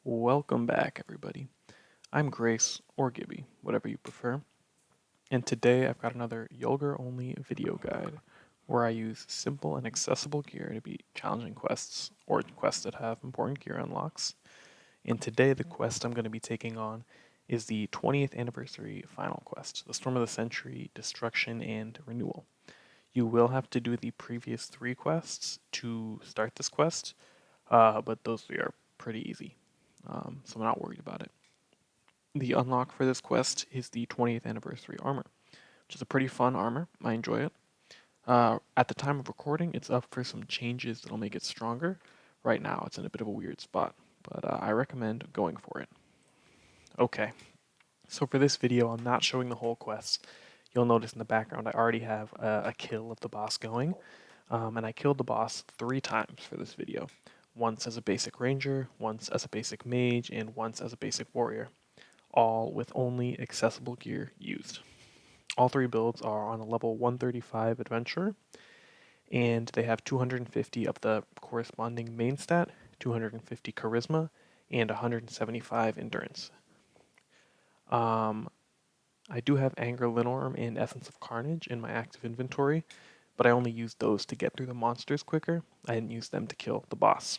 Welcome back, everybody. I'm Grace, or Gibby, whatever you prefer, and today I've got another Yulgar only video guide where I use simple and accessible gear to beat challenging quests or quests that have important gear unlocks. And today, the quest I'm going to be taking on is the 20th anniversary final quest, the Storm of the Century, Destruction, and Renewal. You will have to do the previous 3 quests to start this quest, but those 3 are pretty easy, so I'm not worried about it. The unlock for this quest is the 20th anniversary armor, which is a pretty fun armor. I enjoy it. At the time of recording, it's up for some changes that'll make it stronger. Right now, it's in a bit of a weird spot, but I recommend going for it. Okay, so for this video, I'm not showing the whole quest. You'll notice in the background I already have a kill of the boss going, and I killed the boss 3 times for this video. Once as a basic ranger, once as a basic mage, and once as a basic warrior, all with only accessible gear used. All 3 builds are on a level 135 adventurer, and they have 250 of the corresponding main stat, 250 charisma, and 175 endurance. I do have Anger Linorm and Essence of Carnage in my active inventory, but I only used those to get through the monsters quicker. I didn't use them to kill the boss.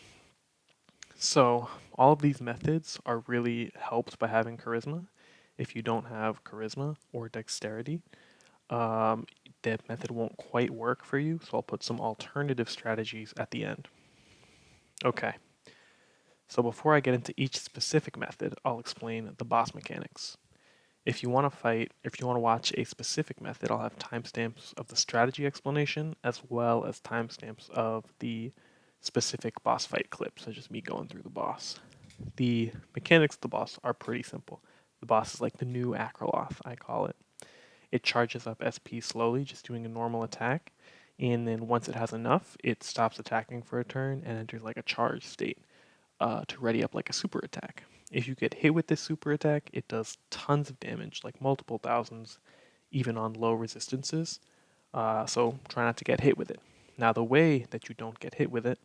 So all of these methods are really helped by having charisma. If you don't have charisma or dexterity, that method won't quite work for you, so I'll put some alternative strategies at the end. Okay, so before I get into each specific method, I'll explain the boss mechanics. If you want to watch a specific method, I'll have timestamps of the strategy explanation as well as timestamps of the specific boss fight clip, such as me going through the boss. The mechanics of the boss are pretty simple. The boss is like the new Akriloth, I call it. It charges up SP slowly, just doing a normal attack, and then once it has enough, it stops attacking for a turn and enters like a charge state to ready up like a super attack. If you get hit with this super attack, it does tons of damage, like multiple thousands, even on low resistances. So try not to get hit with it. Now, the way that you don't get hit with it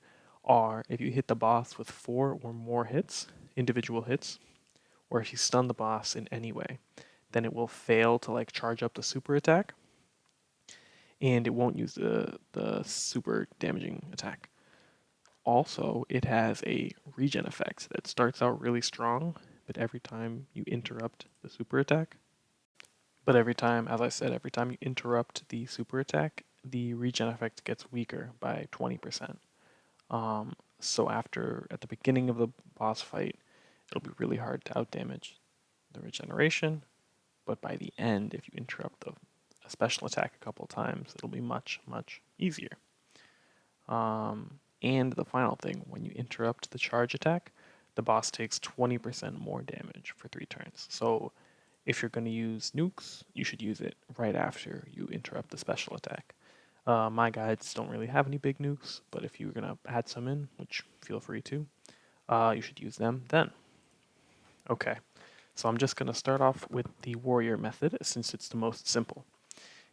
are if you hit the boss with 4 or more hits, individual hits, or if you stun the boss in any way, then it will fail to like charge up the super attack, and it won't use the super damaging attack. Also, it has a regen effect that starts out really strong, but every time you interrupt the super attack, as I said, every time you interrupt the super attack, the regen effect gets weaker by 20%. So at the beginning of the boss fight, it'll be really hard to outdamage the regeneration, but by the end, if you interrupt a special attack a couple times, it'll be much, much easier. And the final thing, when you interrupt the charge attack, the boss takes 20% more damage for 3 turns. So if you're going to use nukes, you should use it right after you interrupt the special attack. My guides don't really have any big nukes, but if you're going to add some in, which feel free to, you should use them then. Okay, so I'm just going to start off with the warrior method since it's the most simple.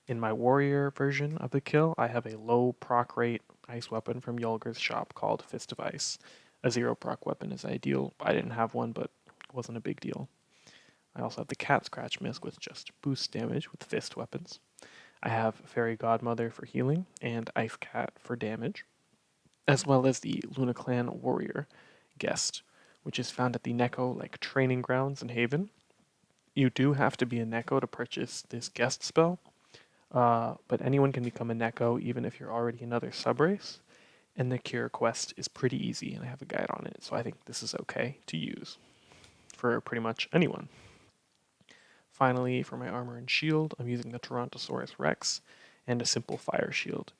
In my warrior version of the kill, I have a low proc rate ice weapon from Yulgar's shop called Fist of Ice. A 0 proc weapon is ideal. I didn't have one, but it wasn't a big deal. I also have the Cat Scratch Misc with just boost damage with fist weapons. I have Fairy Godmother for healing and Ice Cat for damage, as well as the Luna Clan Warrior Guest, which is found at the Neko training grounds in Haven. You do have to be a Neko to purchase this guest spell, but anyone can become a Neko even if you're already another subrace, and the cure quest is pretty easy, and I have a guide on it, so I think this is okay to use for pretty much anyone. Finally, for my armor and shield, I'm using the Tyrannosaurus Rex and a simple fire shield.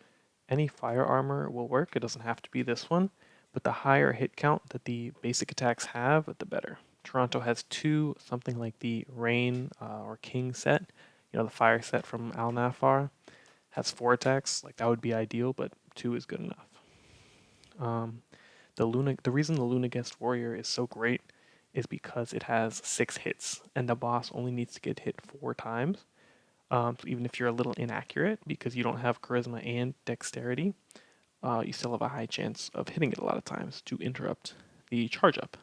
Any fire armor will work, it doesn't have to be this one, but the higher hit count that the basic attacks have, the better. Toronto has 2, something like the Rain or King set, the fire set from Alnafar, has 4 attacks. Like that would be ideal, but 2 is good enough. The reason the Luna Guest Warrior is so great is because it has 6 hits, and the boss only needs to get hit 4 times. So even if you're a little inaccurate because you don't have charisma and dexterity, you still have a high chance of hitting it a lot of times to interrupt the charge up.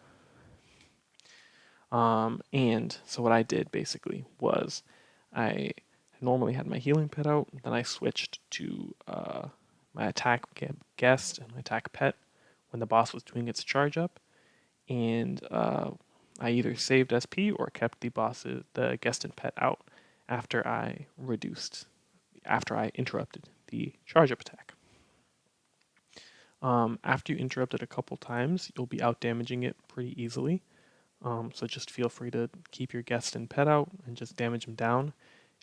And so what I did basically was I normally had my healing pet out, then I switched to my attack guest and my attack pet when the boss was doing its charge up, and I either saved SP or kept the guest and pet out after I interrupted the charge up attack. After you interrupt it a couple times, you'll be out damaging it pretty easily. So just feel free to keep your guest and pet out and just damage them down.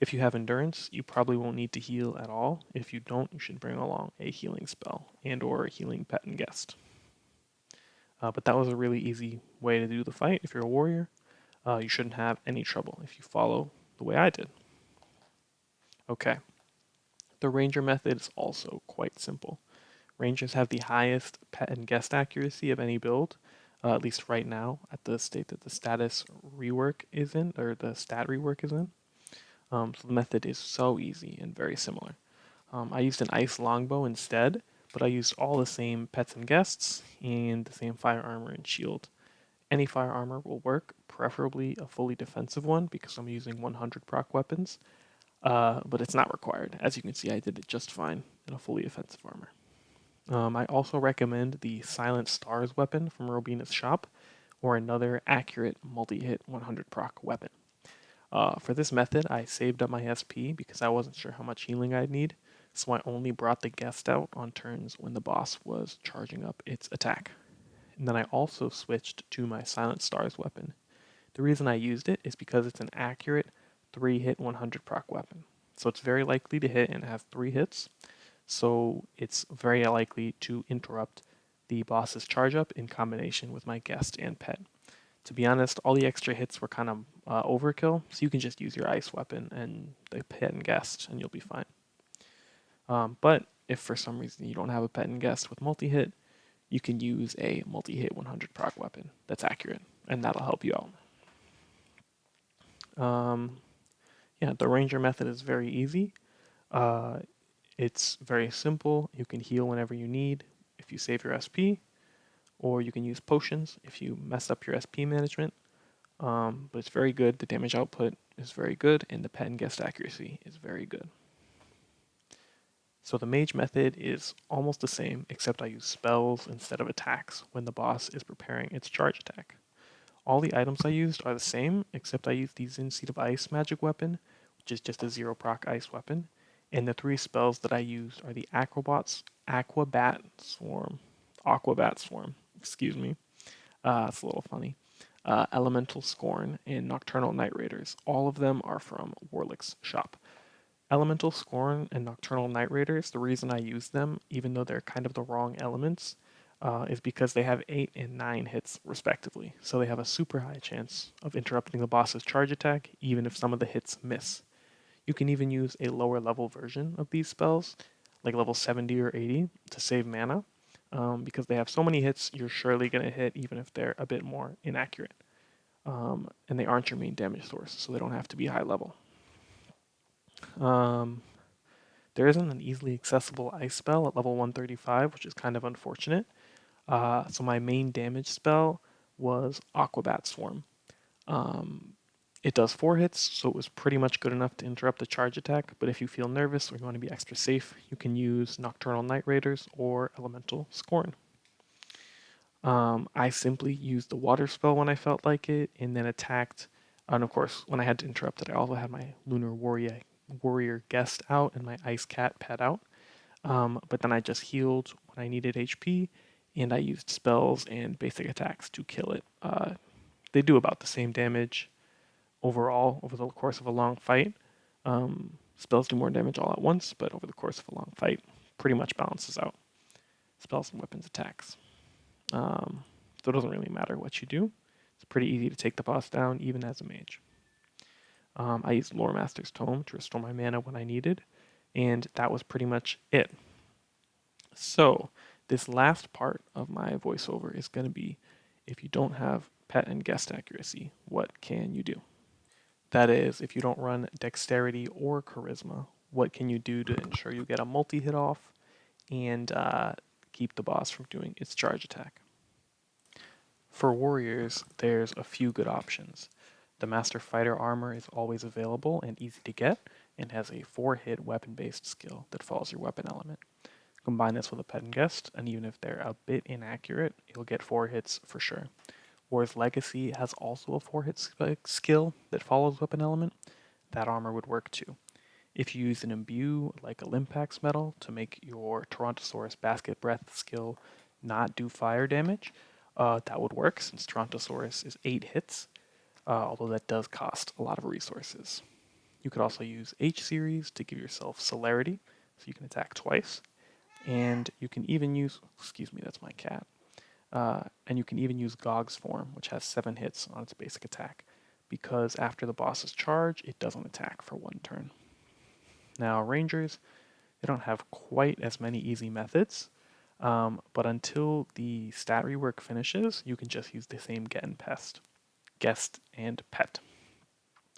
If you have endurance, you probably won't need to heal at all. If you don't, you should bring along a healing spell and or a healing pet and guest. But that was a really easy way to do the fight. If you're a warrior, you shouldn't have any trouble if you follow the way I did. Okay. The ranger method is also quite simple. Rangers have the highest pet and guest accuracy of any build, at least right now at the state that the status rework is in, or the stat rework is in. So the method is so easy and very similar. I used an ice longbow instead, but I used all the same pets and guests and the same fire armor and shield. Any fire armor will work, preferably a fully defensive one because I'm using 100 proc weapons, but it's not required. As you can see, I did it just fine in a fully offensive armor. I also recommend the Silent Stars weapon from Robina's shop, or another accurate multi-hit 100 proc weapon. For this method, I saved up my SP because I wasn't sure how much healing I'd need, so I only brought the guest out on turns when the boss was charging up its attack. And then I also switched to my Silent Stars weapon. The reason I used it is because it's an accurate 3-hit 100 proc weapon. So it's very likely to hit and have 3 hits, so it's very likely to interrupt the boss's charge up in combination with my guest and pet. To be honest, all the extra hits were kind of overkill, so you can just use your ice weapon and the pet and guest, and you'll be fine. But if for some reason you don't have a pet and guest with multi-hit, you can use a multi-hit 100 proc weapon that's accurate, and that'll help you out. Yeah, the ranger method is very easy. It's very simple. You can heal whenever you need if you save your SP, or you can use potions if you mess up your SP management. But it's very good. The damage output is very good, and the pet and guest accuracy is very good. So the mage method is almost the same, except I use spells instead of attacks when the boss is preparing its charge attack. All the items I used are the same, except I used the Zin Seed of Ice magic weapon, which is just a 0 proc ice weapon. And the 3 spells that I used are the Aquabat Swarm, excuse me. It's a little funny. Elemental Scorn, and Nocturnal Night Raiders. All of them are from Warlick's shop. Elemental Scorn and Nocturnal Night Raiders, the reason I use them, even though they're kind of the wrong elements, is because they have 8 and 9 hits respectively. So they have a super high chance of interrupting the boss's charge attack, even if some of the hits miss. You can even use a lower level version of these spells, like level 70 or 80, to save mana, because they have so many hits, you're surely going to hit even if they're a bit more inaccurate. And they aren't your main damage source, so they don't have to be high level. There isn't an easily accessible ice spell at level 135, which is kind of unfortunate. So my main damage spell was Aquabat Swarm. It does 4 hits, so it was pretty much good enough to interrupt the charge attack, but if you feel nervous or you want to be extra safe, you can use Nocturnal Night Raiders or Elemental Scorn. I simply used the water spell when I felt like it, and then attacked. And of course, when I had to interrupt it, I also had my Lunar Warrior guest out and my Ice Cat pet out. But then I just healed when I needed HP, and I used spells and basic attacks to kill it. They do about the same damage overall over the course of a long fight. Spells do more damage all at once, but over the course of a long fight, pretty much balances out. Spells and weapons attacks. So it doesn't really matter what you do. It's pretty easy to take the boss down, even as a mage. I used Lore Master's Tome to restore my mana when I needed, and that was pretty much it. So this last part of my voiceover is going to be, if you don't have pet and guest accuracy, what can you do? That is, if you don't run dexterity or charisma, what can you do to ensure you get a multi-hit off and keep the boss from doing its charge attack? For warriors, there's a few good options. The Master Fighter armor is always available and easy to get, and has a 4-hit weapon-based skill that follows your weapon element. Combine this with a Pet and Guest, and even if they're a bit inaccurate, you'll get 4 hits for sure. War's Legacy has also a 4-hit skill that follows weapon element. That armor would work too. If you use an imbue like a Limpax medal to make your Torontosaurus Basket Breath skill not do fire damage, that would work since Torontosaurus is 8 hits, although that does cost a lot of resources. You could also use H series to give yourself celerity, so you can attack twice. And you can even use, excuse me, that's my cat. And you can even use Gog's form, which has 7 hits on its basic attack, because after the boss's charge, it doesn't attack for 1 turn. Now, Rangers, they don't have quite as many easy methods, but until the stat rework finishes, you can just use the same guest and pet.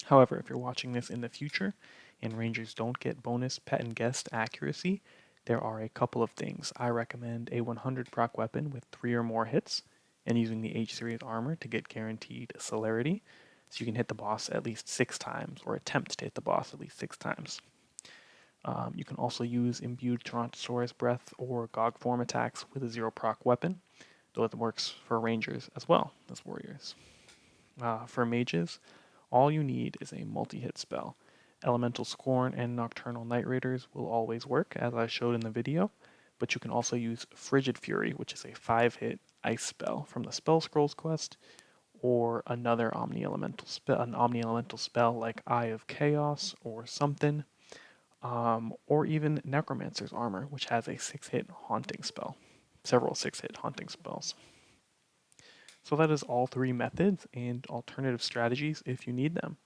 However, if you're watching this in the future and Rangers don't get bonus pet and guest accuracy, there are a couple of things. I recommend a 100 proc weapon with 3 or more hits, and using the H series armor to get guaranteed celerity, so you can hit the boss at least 6 times, or attempt to hit the boss at least 6 times. You can also use imbued Torontosaurus Breath or Gog form attacks with a 0 proc weapon, though it works for Rangers as well as Warriors. For Mages, all you need is a multi-hit spell. Elemental Scorn and Nocturnal Night Raiders will always work, as I showed in the video, but you can also use Frigid Fury, which is a 5-hit ice spell from the Spell Scrolls quest, or another an Omni-Elemental spell like Eye of Chaos or something, or even Necromancer's Armor, which has a 6-hit haunting spell. Several 6-hit haunting spells. So that is all 3 methods and alternative strategies if you need them.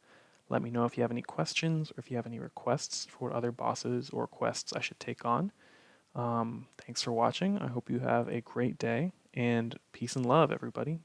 Let me know if you have any questions or if you have any requests for what other bosses or quests I should take on. Thanks for watching. I hope you have a great day, and peace and love, everybody.